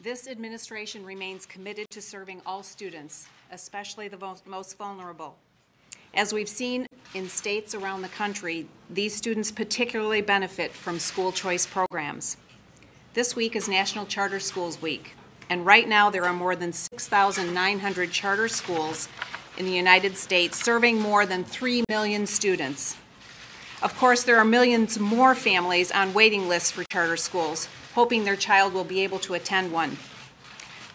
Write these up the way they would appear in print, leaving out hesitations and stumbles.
This administration remains committed to serving all students, especially the most vulnerable. As we've seen in states around the country, these students particularly benefit from school choice programs. This week is National Charter Schools Week, and right now there are more than 6,900 charter schools in the United States serving more than 3 million students. Of course, there are millions more families on waiting lists for charter schools, hoping their child will be able to attend one.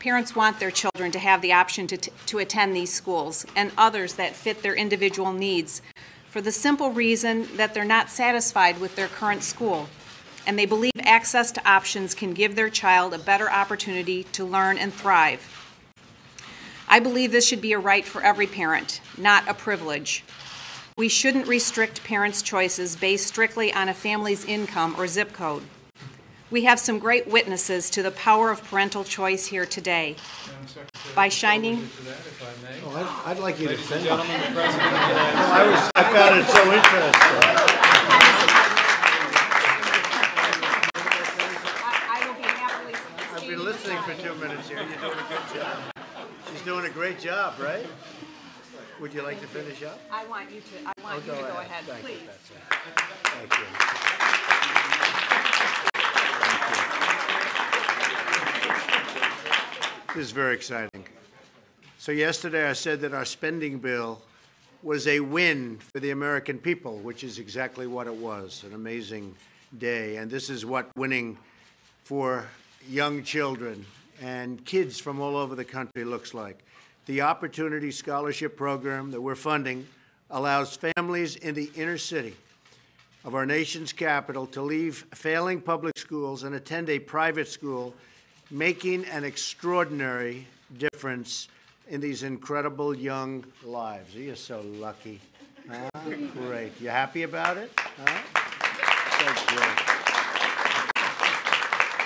Parents want their children to have the option to attend these schools and others that fit their individual needs for the simple reason that they're not satisfied with their current school, and they believe access to options can give their child a better opportunity to learn and thrive. I believe this should be a right for every parent, not a privilege. We shouldn't restrict parents' choices based strictly on a family's income or zip code. We have some great witnesses to the power of parental choice here today. By shining... Oh, I'd like you to finish. Gentlemen, the President. I found it so interesting. I will be happily... I've been listening for 2 minutes here. You're doing a good job. She's doing a great job, right? Would you like to finish up? I want you to go ahead, Thank please. you, Betsy. Thank you. This is very exciting. So yesterday I said that our spending bill was a win for the American people, which is exactly what it was, an amazing day. And this is what winning for young children and kids from all over the country looks like. The Opportunity Scholarship Program that we're funding allows families in the inner city of our nation's capital to leave failing public schools and attend a private school, making an extraordinary difference in these incredible young lives. You're so lucky. Huh? Great. You happy about it? Huh? That's great.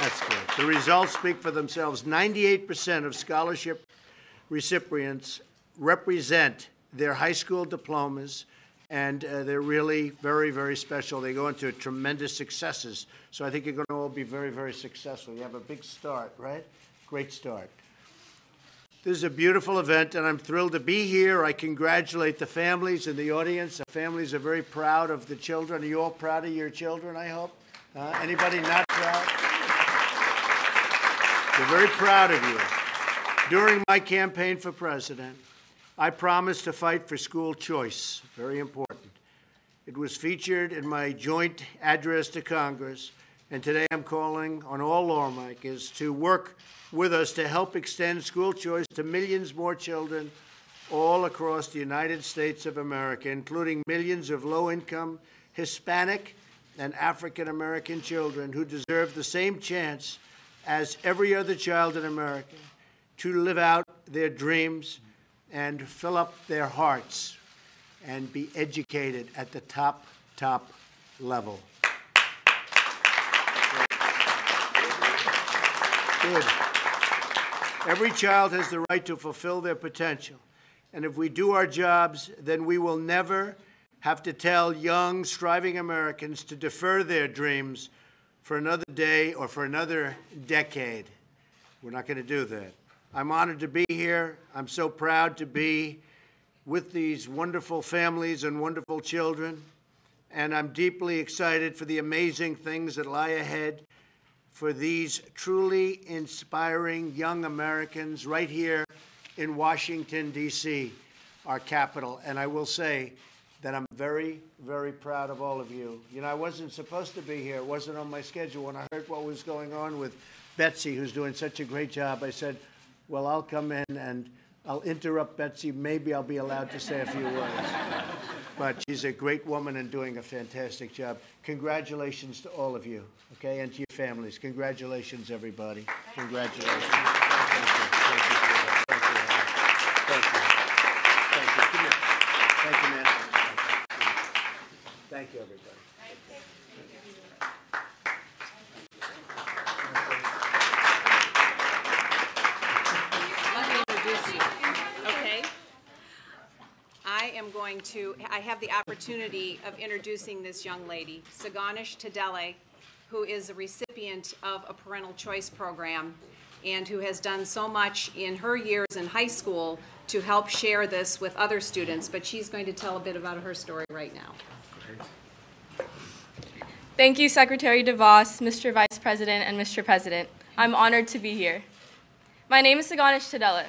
That's great. The results speak for themselves. 98% of scholarship recipients represent their high school diplomas, and they're really very, very special. They go into tremendous successes. So I think you're going to all be very, very successful. You have a big start, right? Great start. This is a beautiful event, and I'm thrilled to be here. I congratulate the families in the audience. The families are very proud of the children. Are you all proud of your children, I hope? Anybody not proud? We're very proud of you. During my campaign for president, I promised to fight for school choice, very important. It was featured in my joint address to Congress, and today I'm calling on all lawmakers to work with us to help extend school choice to millions more children all across the United States of America, including millions of low-income Hispanic and African-American children who deserve the same chance as every other child in America to live out their dreams and fill up their hearts and be educated at the top level. Good. Every child has the right to fulfill their potential. And if we do our jobs, then we will never have to tell young, striving Americans to defer their dreams for another day or for another decade. We're not going to do that. I'm honored to be here. I'm so proud to be with these wonderful families and wonderful children. And I'm deeply excited for the amazing things that lie ahead for these truly inspiring young Americans right here in Washington, D.C., our capital. And I will say that I'm very, very proud of all of you. You know, I wasn't supposed to be here. It wasn't on my schedule. When I heard what was going on with Betsy, who's doing such a great job, I said, well, I'll come in and I'll interrupt Betsy. Maybe I'll be allowed to say a few words. But she's a great woman and doing a fantastic job. Congratulations to all of you, okay, and to your families. Congratulations, everybody. Congratulations. Thank you. Thank you. Thank you. Thank you. Come here. Thank you, man. Thank you, everybody. I have the opportunity of introducing this young lady, Sagonish Tadele, who is a recipient of a parental choice program. and who has done so much in her years in high school to help share this with other students, but she's going to tell a bit about her story right now. Thank you, Secretary DeVos, Mr. Vice President, and Mr. President. I'm honored to be here. My name is Saganish Tadella.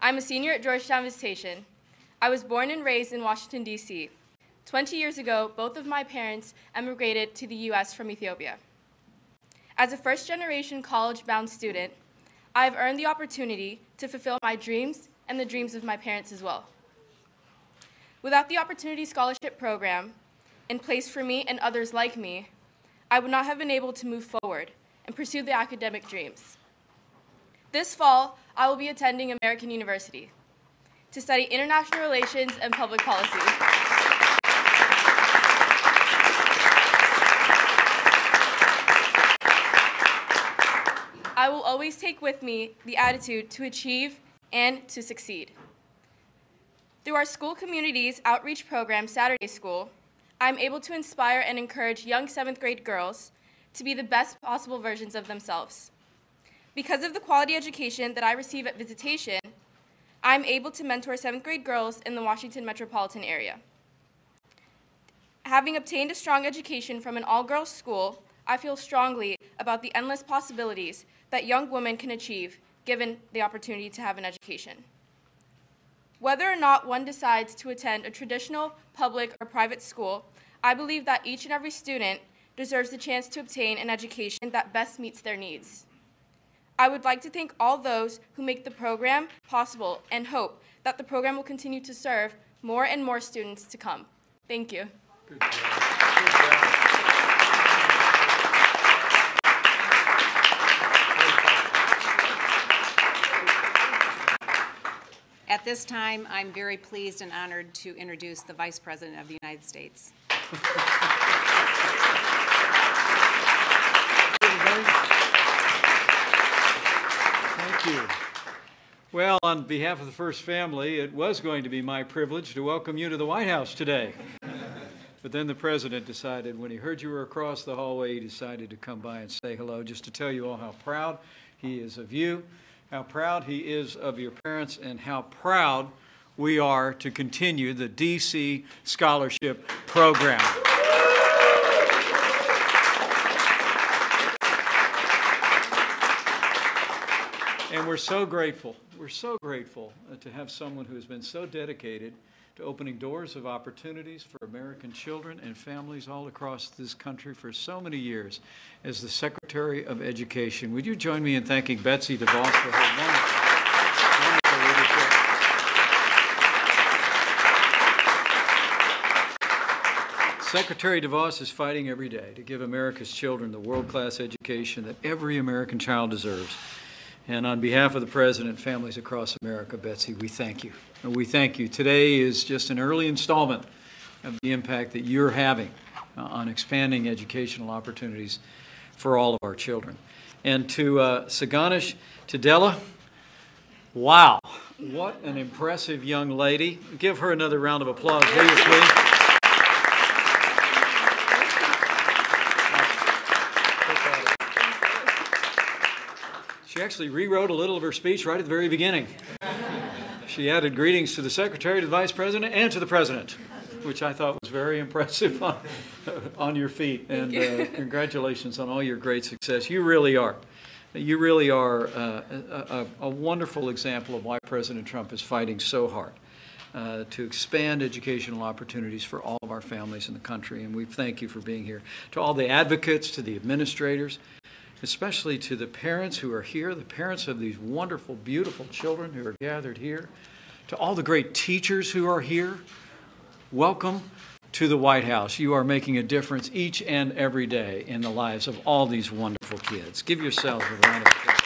I'm a senior at Georgetown Visitation. I was born and raised in Washington, D.C. 20 years ago, both of my parents emigrated to the U.S. from Ethiopia. As a first-generation college-bound student, I've earned the opportunity to fulfill my dreams and the dreams of my parents as well. Without the Opportunity Scholarship Program in place for me and others like me, I would not have been able to move forward and pursue the academic dreams. This fall, I will be attending American University to study international relations and public policy. I will always take with me the attitude to achieve and to succeed. Through our school community's outreach program, Saturday School, I'm able to inspire and encourage young 7th grade girls to be the best possible versions of themselves. Because of the quality education that I receive at Visitation, I'm able to mentor 7th grade girls in the Washington metropolitan area. Having obtained a strong education from an all-girls school, I feel strongly about the endless possibilities that young women can achieve given the opportunity to have an education. Whether or not one decides to attend a traditional, public, or private school, I believe that each and every student deserves the chance to obtain an education that best meets their needs. I would like to thank all those who make the program possible and hope that the program will continue to serve more and more students to come. Thank you. Good job. Good job. At this time, I'm very pleased and honored to introduce the Vice President of the United States. Thank you. Well, on behalf of the First Family, it was going to be my privilege to welcome you to the White House today. But then the President decided, when he heard you were across the hallway, he decided to come by and say hello, just to tell you all how proud he is of you, how proud he is of your parents, and how proud we are to continue the DC Scholarship Program. And we're so grateful to have someone who has been so dedicated to opening doors of opportunities for American children and families all across this country for so many years as the Secretary of Education. Would you join me in thanking Betsy DeVos for her wonderful leadership? Secretary DeVos is fighting every day to give America's children the world-class education that every American child deserves. And on behalf of the President and families across America, Betsy, we thank you. And we thank you. Today is just an early installment of the impact that you're having on expanding educational opportunities for all of our children. And to Saganish Tadella, wow, what an impressive young lady. Give her another round of applause, will you, please? She actually rewrote a little of her speech right at the very beginning. She added greetings to the Secretary, to the Vice President, and to the President, which I thought was very impressive on your feet. And congratulations on all your great success. You really are. You really are a wonderful example of why President Trump is fighting so hard to expand educational opportunities for all of our families in the country. And we thank you for being here. To all the advocates, to the administrators, especially to the parents who are here, the parents of these wonderful, beautiful children who are gathered here, to all the great teachers who are here, welcome to the White House. You are making a difference each and every day in the lives of all these wonderful kids. Give yourselves a round of applause.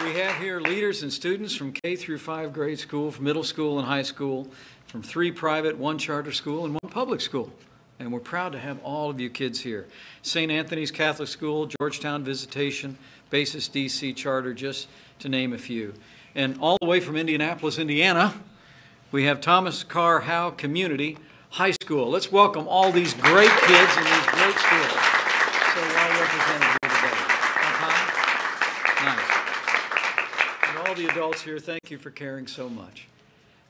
We have here leaders and students from K through 5 grade school, from middle school and high school, from 3 private, 1 charter school, and 1 public school. And we're proud to have all of you kids here. St. Anthony's Catholic School, Georgetown Visitation, Basis DC Charter, just to name a few. And all the way from Indianapolis, Indiana, we have Thomas Carr Howe Community, High School. Let's welcome all these great kids in these great schools. So well represented here today. Nice. And all the adults here, thank you for caring so much.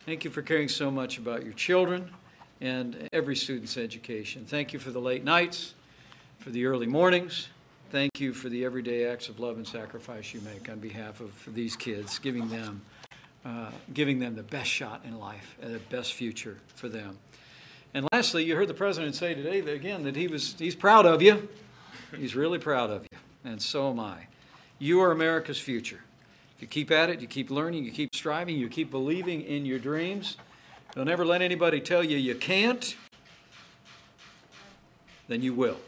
Thank you for caring so much about your children and every student's education. Thank you for the late nights, for the early mornings. Thank you for the everyday acts of love and sacrifice you make on behalf of these kids, giving them the best shot in life and the best future for them. And lastly, you heard the President say today that, again, that he's proud of you. He's really proud of you, and so am I. You are America's future. If you keep at it, you keep learning, you keep striving, you keep believing in your dreams, don't ever let anybody tell you you can't, then you will.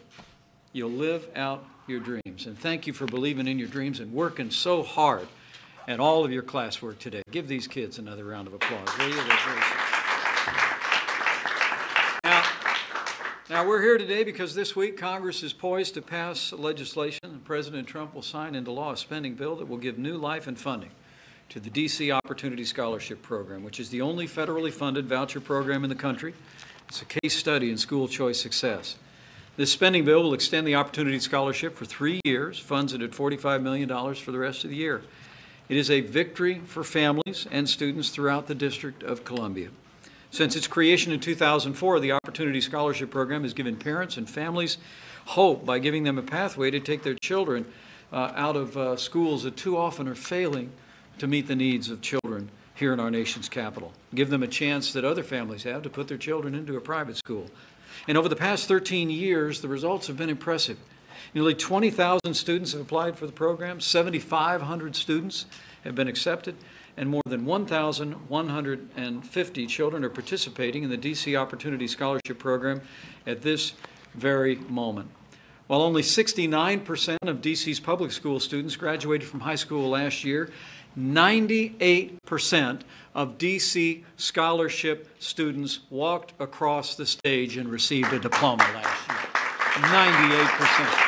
You'll live out your dreams. And thank you for believing in your dreams and working so hard at all of your classwork today. Give these kids another round of applause, will you? Now, we're here today because this week Congress is poised to pass legislation, and President Trump will sign into law a spending bill that will give new life and funding to the DC Opportunity Scholarship Program, which is the only federally funded voucher program in the country. It's a case study in school choice success. This spending bill will extend the Opportunity Scholarship for 3 years, funds it at $45 million for the rest of the year. It is a victory for families and students throughout the District of Columbia. Since its creation in 2004, the Opportunity Scholarship Program has given parents and families hope by giving them a pathway to take their children out of schools that too often are failing to meet the needs of children here in our nation's capital. Give them a chance that other families have to put their children into a private school. And over the past 13 years, the results have been impressive. Nearly 20,000 students have applied for the program, 7,500 students have been accepted, and more than 1,150 children are participating in the DC Opportunity Scholarship Program at this very moment. While only 69% of DC's public school students graduated from high school last year, 98% of DC scholarship students walked across the stage and received a diploma last year. 98%.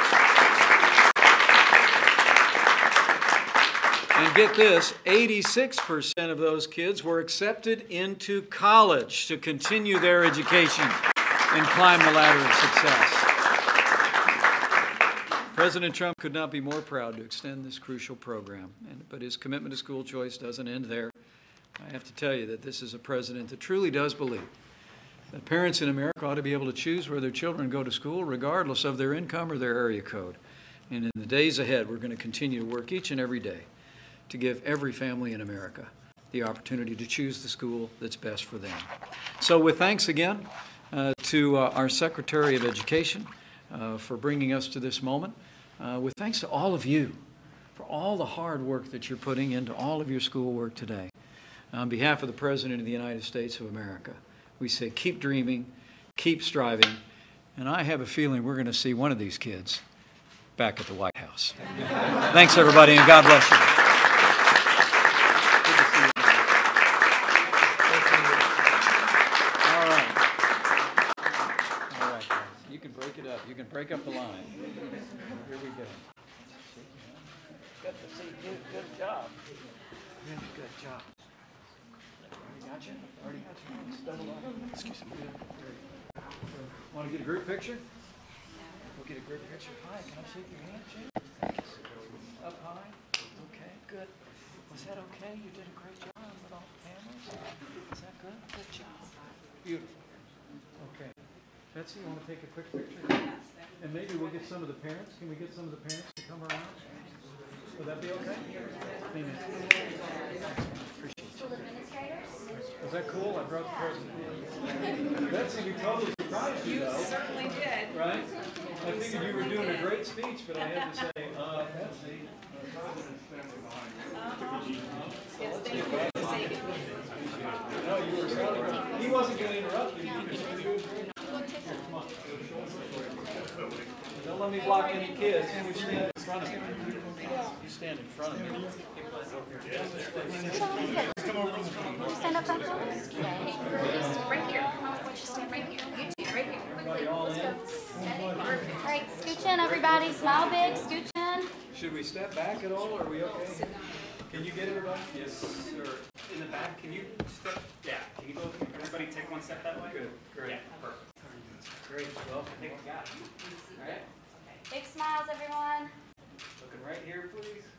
And get this, 86% of those kids were accepted into college to continue their education and climb the ladder of success. President Trump could not be more proud to extend this crucial program, but his commitment to school choice doesn't end there. I have to tell you that this is a president that truly does believe that parents in America ought to be able to choose where their children go to school regardless of their income or their area code. And in the days ahead, we're going to continue to work each and every day to give every family in America the opportunity to choose the school that's best for them. So with thanks again to our Secretary of Education for bringing us to this moment, with thanks to all of you for all the hard work that you're putting into all of your schoolwork today. On behalf of the President of the United States of America, we say keep dreaming, keep striving, and I have a feeling we're going to see one of these kids back at the White House. Thanks, everybody, and God bless you. You can break up the line. Here we go. Good to see you. Good job. Really good job. Already got you. Excuse me. Want to get a group picture? We'll get a group picture. Hi, can I shake your hand, Jim? Thanks. Up high. Okay, good. Was that okay? You did a great job with all the families. Is that good? Good job. Beautiful. Okay. Betsy, you want to take a quick picture? And maybe we'll get some of the parents. Can we get some of the parents to come around? Would that be okay? Appreciate you. Was that cool? I brought the president. Betsy, we totally surprised you, though. You certainly did. Right? I figured you were doing a great speech, but I had to say, Betsy, the president's standing behind you. Yes, thank you. No, you were sounding right. He wasn't going to interrupt you because you were doing great. Don't let me block any kids. You stand in front of me. You stand in front of me. Stand up front. Right here. Come on, let's just stand right here. You two, right here. Quickly. Let's go. All right, scooch in, everybody. Smile big. Scooch in. Should we step back at all? Or are we okay? Can you get everybody? Yes, sir. In the back, can you step? Yeah. you both, everybody take one step that way? Good, great. Yeah, perfect. Great, well, I think we got it. all right, Big smiles, everyone. looking right here, please.